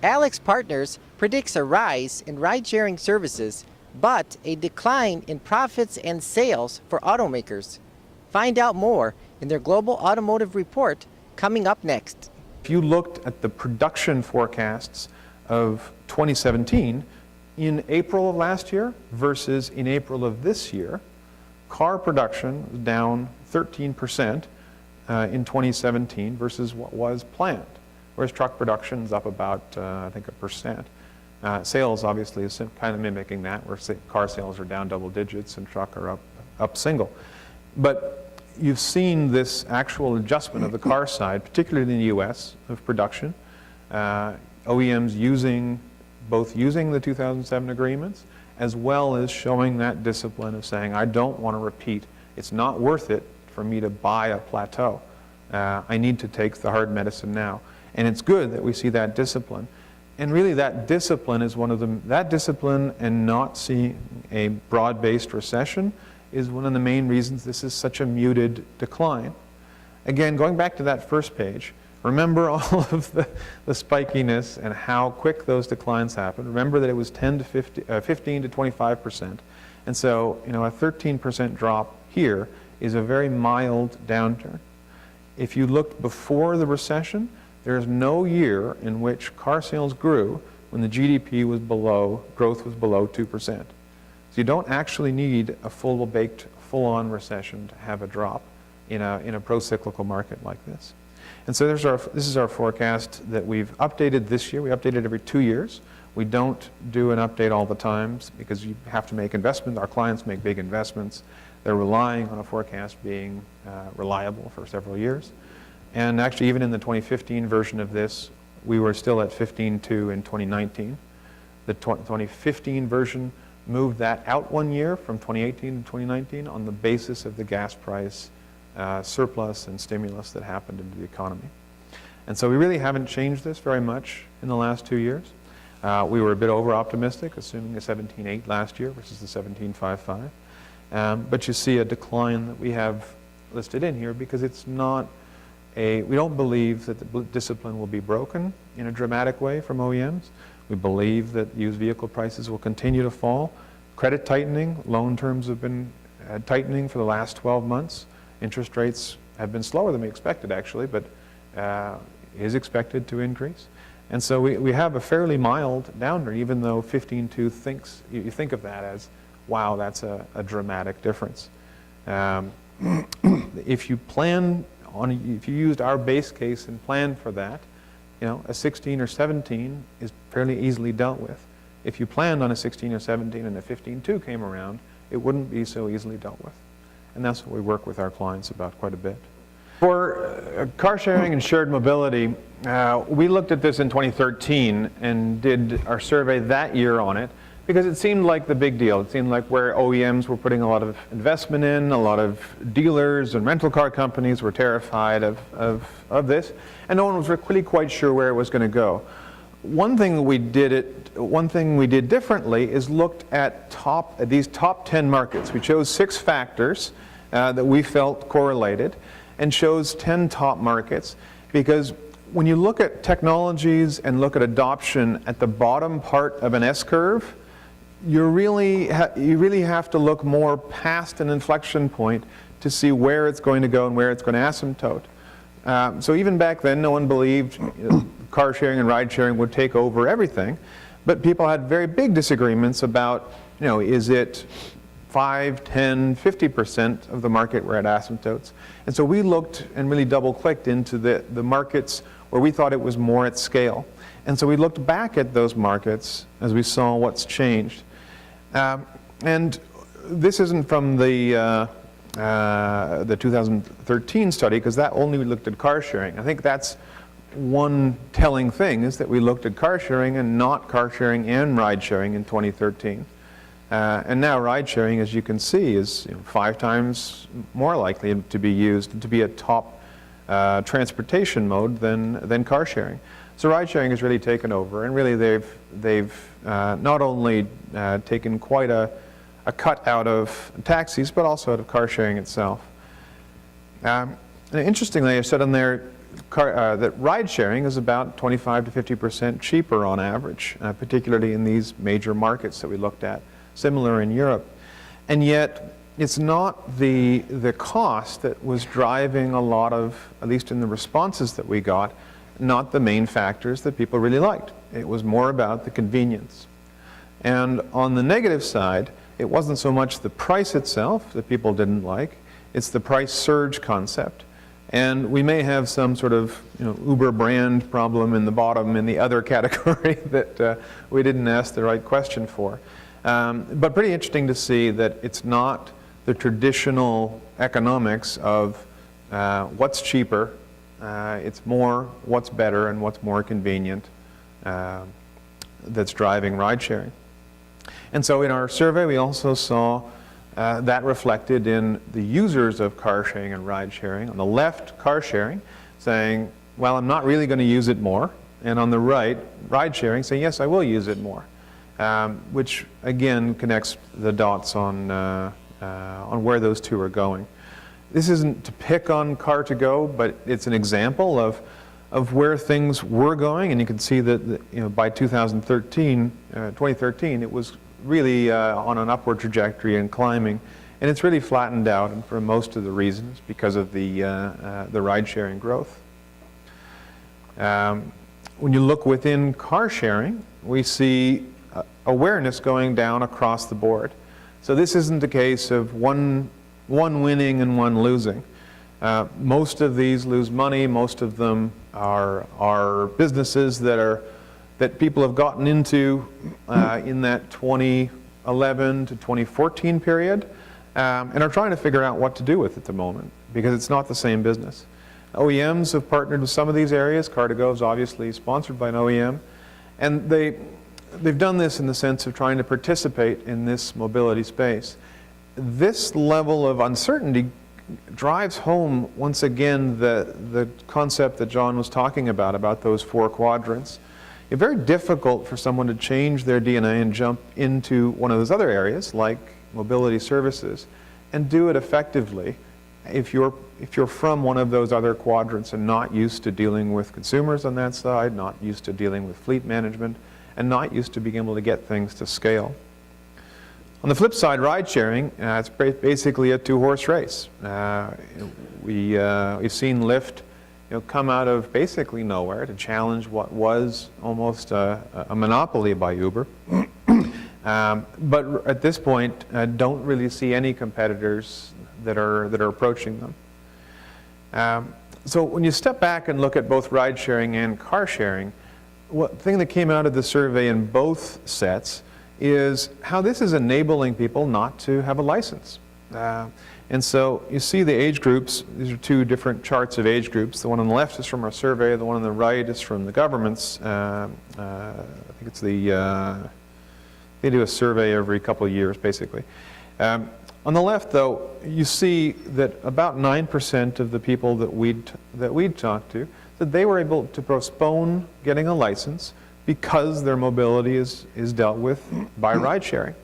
AlixPartners predicts a rise in ride-sharing services, but a decline in profits and sales for automakers. Find out more in their Global Automotive Report coming up next. If you looked at the production forecasts of 2017 in April of last year versus in April of this year, car production was down 13% in 2017 versus what was planned, whereas truck production is up about, I think, 1%. Sales obviously is kind of mimicking that, where car sales are down double digits and truck are up single. But you've seen this actual adjustment of the car side, particularly in the US, of production. OEMs both using the 2007 agreements, as well as showing that discipline of saying, I don't want to repeat. It's not worth it for me to buy a plateau. I need to take the hard medicine now. And it's good that we see that discipline. And really that discipline is that discipline and not seeing a broad-based recession is one of the main reasons this is such a muted decline. Again, going back to that first page, remember all of the spikiness and how quick those declines happen. Remember that it was 15 to 25%. And so, a 13% drop here is a very mild downturn. If you looked before the recession, there's no year in which car sales grew when the GDP was growth was below 2%. So you don't actually need a full-baked, full-on recession to have a drop in a pro-cyclical market like this. And so this is our forecast that we've updated this year. We update it every 2 years. We don't do an update all the time because you have to make investments. Our clients make big investments. They're relying on a forecast being reliable for several years. And actually, even in the 2015 version of this, we were still at 15.2 in 2019. The 2015 version moved that out 1 year from 2018 to 2019 on the basis of the gas price surplus and stimulus that happened into the economy. And so we really haven't changed this very much in the last 2 years. We were a bit over-optimistic, assuming a 17.8 last year versus the 17.55. But you see a decline that we have listed in here because it's not we don't believe that the discipline will be broken in a dramatic way from OEMs. We believe that used vehicle prices will continue to fall. Credit tightening, loan terms have been tightening for the last 12 months. Interest rates have been slower than we expected, actually, but is expected to increase. And so we have a fairly mild downturn, even though 15.2 you think of that as, wow, that's a dramatic difference. If you used our base case and planned for that, a 16 or 17 is fairly easily dealt with. If you planned on a 16 or 17 and a 15.2 came around, it wouldn't be so easily dealt with. And that's what we work with our clients about quite a bit. For car sharing and shared mobility, we looked at this in 2013 and did our survey that year on it because it seemed like the big deal. It seemed like where OEMs were putting a lot of investment in, a lot of dealers and rental car companies were terrified of this, and no one was really quite sure where it was going to go. One thing we did differently is looked at these top 10 markets. We chose 6 factors that we felt correlated and chose 10 top markets because when you look at technologies and look at adoption at the bottom part of an S-curve, you really have to look more past an inflection point to see where it's going to go and where it's going to asymptote. So even back then, no one believed car sharing and ride sharing would take over everything, but people had very big disagreements about, is it 5, 10, 50% of the market were at asymptotes. And so we looked and really double-clicked into the markets where we thought it was more at scale. And so we looked back at those markets as we saw what's changed. And this isn't from the 2013 study, because that only looked at car sharing. I think that's one telling thing, is that we looked at car sharing and not car sharing and ride sharing in 2013. And now ride sharing, as you can see, is 5 times more likely to be used, to be a top transportation mode than car sharing. So ride sharing has really taken over, and really they've not only taken quite a cut out of taxis, but also out of car sharing itself. And interestingly, I said on there, that ride sharing is about 25 to 50% cheaper on average, particularly in these major markets that we looked at, similar in Europe. And yet, it's not the cost that was driving a lot of, at least in the responses that we got, not the main factors that people really liked. It was more about the convenience. And on the negative side, it wasn't so much the price itself that people didn't like, it's the price surge concept. And we may have some sort of Uber brand problem in the bottom in the other category that we didn't ask the right question for. But pretty interesting to see that it's not the traditional economics of what's cheaper, it's more what's better and what's more convenient that's driving ride sharing. And so in our survey we also saw that reflected in the users of car sharing and ride sharing. On the left, car sharing, saying, well, I'm not really going to use it more. And on the right, ride sharing, saying, yes, I will use it more. Which again connects the dots on where those two are going. This isn't to pick on Car2Go, but it's an example of where things were going, and you can see that by 2013, it was really on an upward trajectory and climbing, and it's really flattened out, and for most of the reasons because of the ride-sharing growth. When you look within car sharing, we see awareness going down across the board. So this isn't a case of one winning and one losing. Most of these lose money. Most of them are businesses that people have gotten into in that 2011 to 2014 period and are trying to figure out what to do with at the moment because it's not the same business. OEMs have partnered with some of these areas. Car2Go is obviously sponsored by an OEM, and they've done this in the sense of trying to participate in this mobility space. This level of uncertainty drives home once again the concept that John was talking about those four quadrants. It's very difficult for someone to change their DNA and jump into one of those other areas like mobility services and do it effectively if you're from one of those other quadrants and not used to dealing with consumers on that side, not used to dealing with fleet management, and not used to being able to get things to scale. On the flip side, ride sharing, it's basically a two-horse race. We've seen Lyft come out of basically nowhere to challenge what was almost a monopoly by Uber. But at this point, don't really see any competitors that are approaching them. So when you step back and look at both ride sharing and car sharing, one thing that came out of the survey in both sets is how this is enabling people not to have a license. And so you see the age groups. These are two different charts of age groups. The one on the left is from our survey. The one on the right is from the government's. I think it's they do a survey every couple of years, basically. On the left, though, you see that about 9% of the people that we'd talked to said they were able to postpone getting a license because their mobility is dealt with by ride sharing.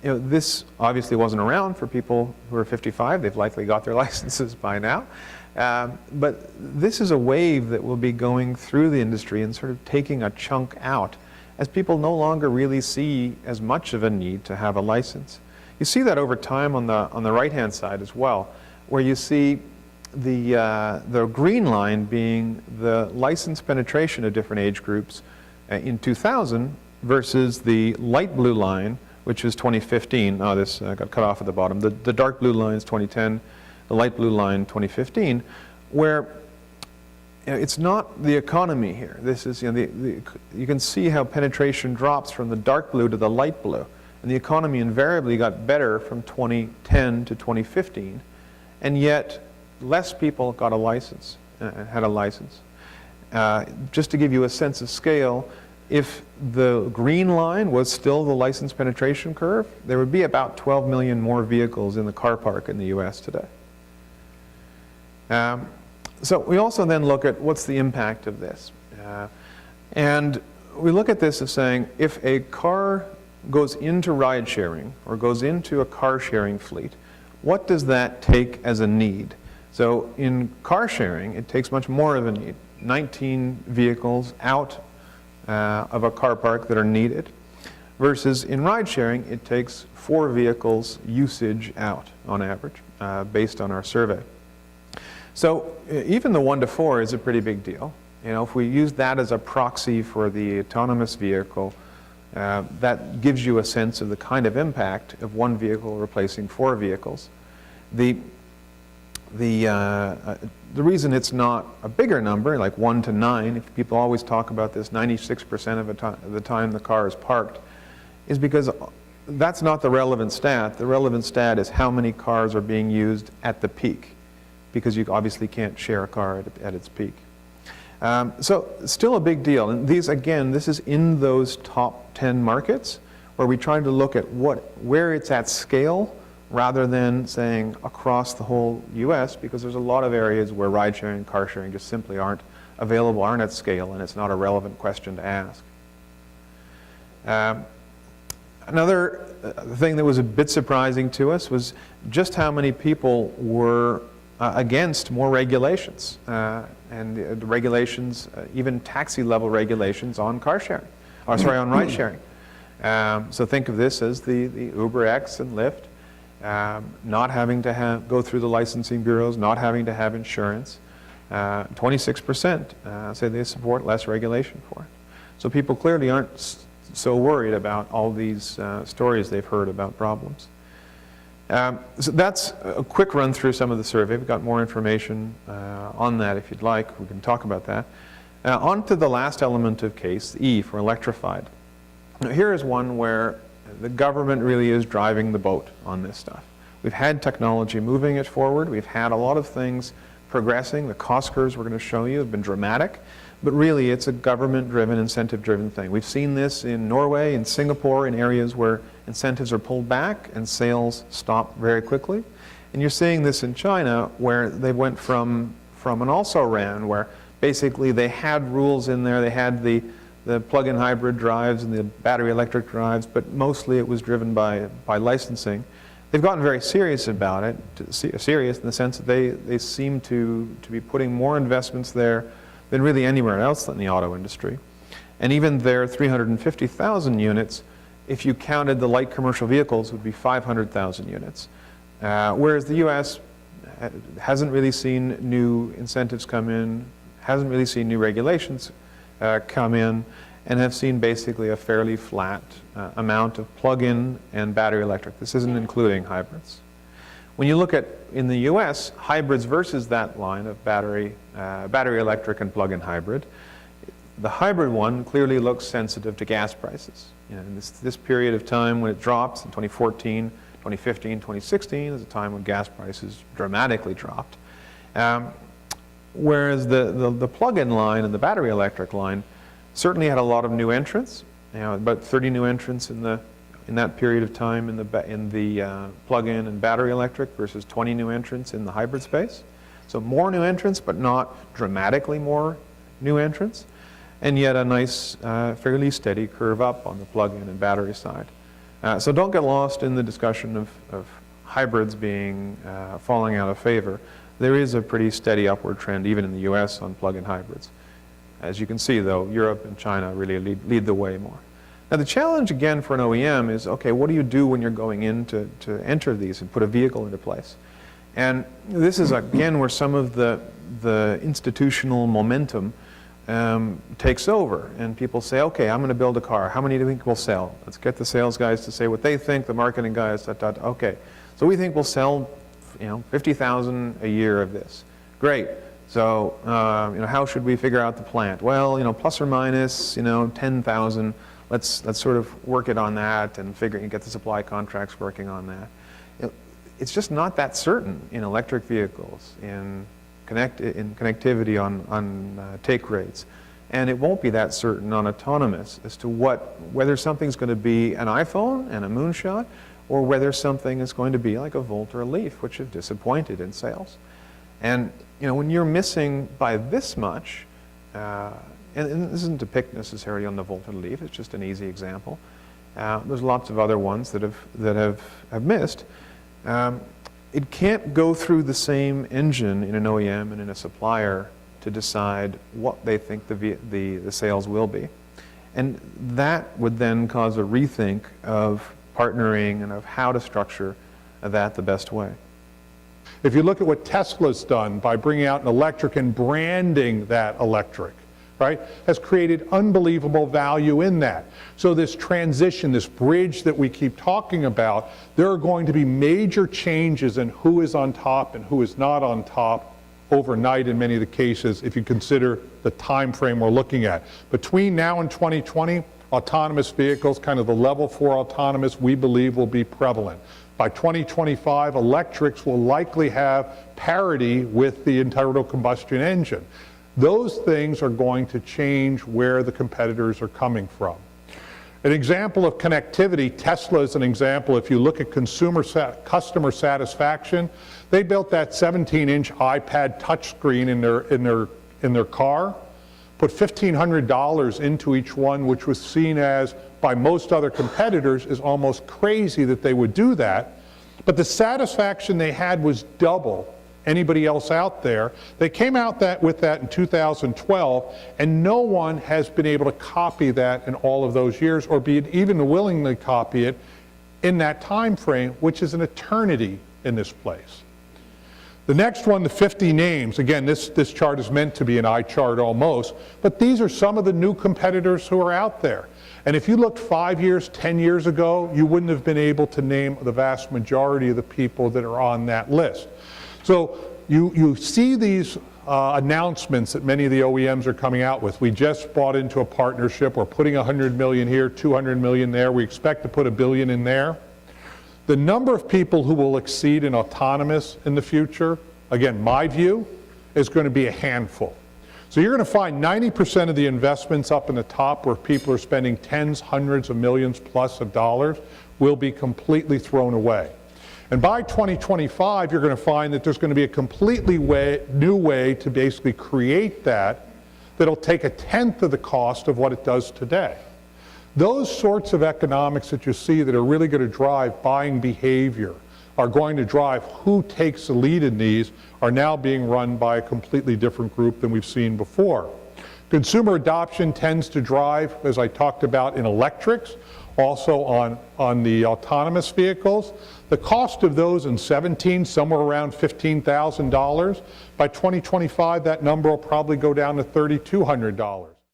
This obviously wasn't around for people who are 55. They've likely got their licenses by now. But this is a wave that will be going through the industry and sort of taking a chunk out as people no longer really see as much of a need to have a license. You see that over time on the right-hand side as well, where you see the green line being the license penetration of different age groups in 2000 versus the light blue line, which is 2015. Oh, this got cut off at the bottom. The dark blue line is 2010, the light blue line 2015, where it's not the economy here. This is, you can see how penetration drops from the dark blue to the light blue. And the economy invariably got better from 2010 to 2015, and yet less people got a license, had a license. Just to give you a sense of scale, if the green line was still the license penetration curve, there would be about 12 million more vehicles in the car park in the US today. So we also then look at what's the impact of this. And we look at this as saying, if a car goes into ride sharing or goes into a car sharing fleet, what does that take as a need? So in car sharing, it takes much more than need. 19 vehicles out of a car park that are needed, versus in ride sharing, it takes 4 vehicles usage out on average, based on our survey. So even the 1 to 4 is a pretty big deal. You know, if we use that as a proxy for the autonomous vehicle, that gives you a sense of the kind of impact of 1 vehicle replacing 4 vehicles. The reason it's not a bigger number, like 1 to 9, if people always talk about this 96% of the time the car is parked, is because that's not the relevant stat. The relevant stat is how many cars are being used at the peak, because you obviously can't share a car at its peak. So still a big deal. And these, again, this is in those top 10 markets where we try to look at where it's at scale, rather than saying across the whole US, because there's a lot of areas where ride sharing and car sharing just simply aren't available, aren't at scale, and it's not a relevant question to ask. Another thing that was a bit surprising to us was just how many people were against more regulations, and the regulations, even taxi level regulations on car sharing, or sorry, on ride sharing. So think of this as the Uber X and Lyft. Not having to go through the licensing bureaus, not having to have insurance. 26% say they support less regulation for it. So people clearly aren't so worried about all these stories they've heard about problems. So that's a quick run through some of the survey. We've got more information on that if you'd like. We can talk about that. On to the last element of case, E for electrified. Now, here is one where the government really is driving the boat on this stuff. We've had technology moving it forward. We've had a lot of things progressing. The cost curves we're going to show you have been dramatic, but really it's a government-driven, incentive-driven thing. We've seen this in Norway, in Singapore, in areas where incentives are pulled back and sales stop very quickly. And you're seeing this in China, where they went from an also-ran, where basically they had rules in there. They had the plug-in hybrid drives and the battery electric drives, but mostly it was driven by licensing. They've gotten very serious about it, serious in the sense that they seem to be putting more investments there than really anywhere else in the auto industry. And even their 350,000 units, if you counted the light commercial vehicles, would be 500,000 units. Whereas the US hasn't really seen new incentives come in, hasn't really seen new regulations come in, and have seen basically a fairly flat amount of plug-in and battery electric. This isn't including hybrids. When you look at, in the US, hybrids versus that line of battery electric and plug-in hybrid, the hybrid one clearly looks sensitive to gas prices. You know, in this period of time when it drops, in 2014, 2015, 2016, is a time when gas prices dramatically dropped. Whereas the plug-in line and the battery electric line certainly had a lot of new entrants, you know, about 30 new entrants in that period of time in the plug-in and battery electric versus 20 new entrants in the hybrid space. So more new entrants, but not dramatically more new entrants, and yet a nice, fairly steady curve up on the plug-in and battery side. So don't get lost in the discussion of hybrids being falling out of favor. There is a pretty steady upward trend, even in the US, on plug-in hybrids. As you can see, though, Europe and China really lead the way more. Now, the challenge, again, for an OEM is, okay, what do you do when you're going in to enter these and put a vehicle into place? And this is, again, where some of the institutional momentum takes over. And people say, okay, I'm going to build a car. How many do you think we'll sell? Let's get the sales guys to say what they think, the marketing guys, okay. So we think we'll sell 50,000 a year of this. Great. So, how should we figure out the plant? Well, plus or minus, 10,000. Let's sort of work it on that and get the supply contracts working on that. It's just not that certain in electric vehicles, in connectivity on take rates, and it won't be that certain on autonomous as to whether something's going to be an iPhone and a moonshot, or whether something is going to be like a Volt or a Leaf, which have disappointed in sales. And when you're missing by this much, and this isn't to pick necessarily on the Volt or Leaf, it's just an easy example. There's lots of other ones that have missed. it can't go through the same engine in an OEM and in a supplier to decide what they think the sales will be. And that would then cause a rethink of partnering and of how to structure that the best way. If you look at what Tesla's done by bringing out an electric and branding that electric, right, has created unbelievable value in that. So this transition, this bridge that we keep talking about, there are going to be major changes in who is on top and who is not on top overnight in many of the cases if you consider the time frame we're looking at. Between now and 2020, autonomous vehicles, kind of the level 4 autonomous, we believe will be prevalent. By 2025, electrics will likely have parity with the internal combustion engine. Those things are going to change where the competitors are coming from. An example of connectivity, Tesla is an example. If you look at customer satisfaction, they built that 17-inch iPad touchscreen in their car, put $1,500 into each one, which was seen as, by most other competitors, is almost crazy that they would do that. But the satisfaction they had was double anybody else out there. They came out with that in 2012, and no one has been able to copy that in all of those years, or be even willingly copy it in that time frame, which is an eternity in this place. The next one, the 50 names, again, this chart is meant to be an eye chart almost, but these are some of the new competitors who are out there. And if you looked 5 years, 10 years ago, you wouldn't have been able to name the vast majority of the people that are on that list. So you see these announcements that many of the OEMs are coming out with. We just bought into a partnership. We're putting $100 million here, $200 million there. We expect to put $1 billion in there. The number of people who will exceed in autonomous in the future, again, my view, is going to be a handful. So you're going to find 90% of the investments up in the top, where people are spending tens, hundreds of millions plus of dollars, will be completely thrown away. And by 2025, you're going to find that there's going to be a completely new way to basically create that'll take 1/10 of the cost of what it does today. Those sorts of economics that you see that are really going to drive buying behavior, are going to drive who takes the lead in these, are now being run by a completely different group than we've seen before. Consumer adoption tends to drive, as I talked about, in electrics, also on the autonomous vehicles. The cost of those in 17, somewhere around $15,000. By 2025, that number will probably go down to $3,200.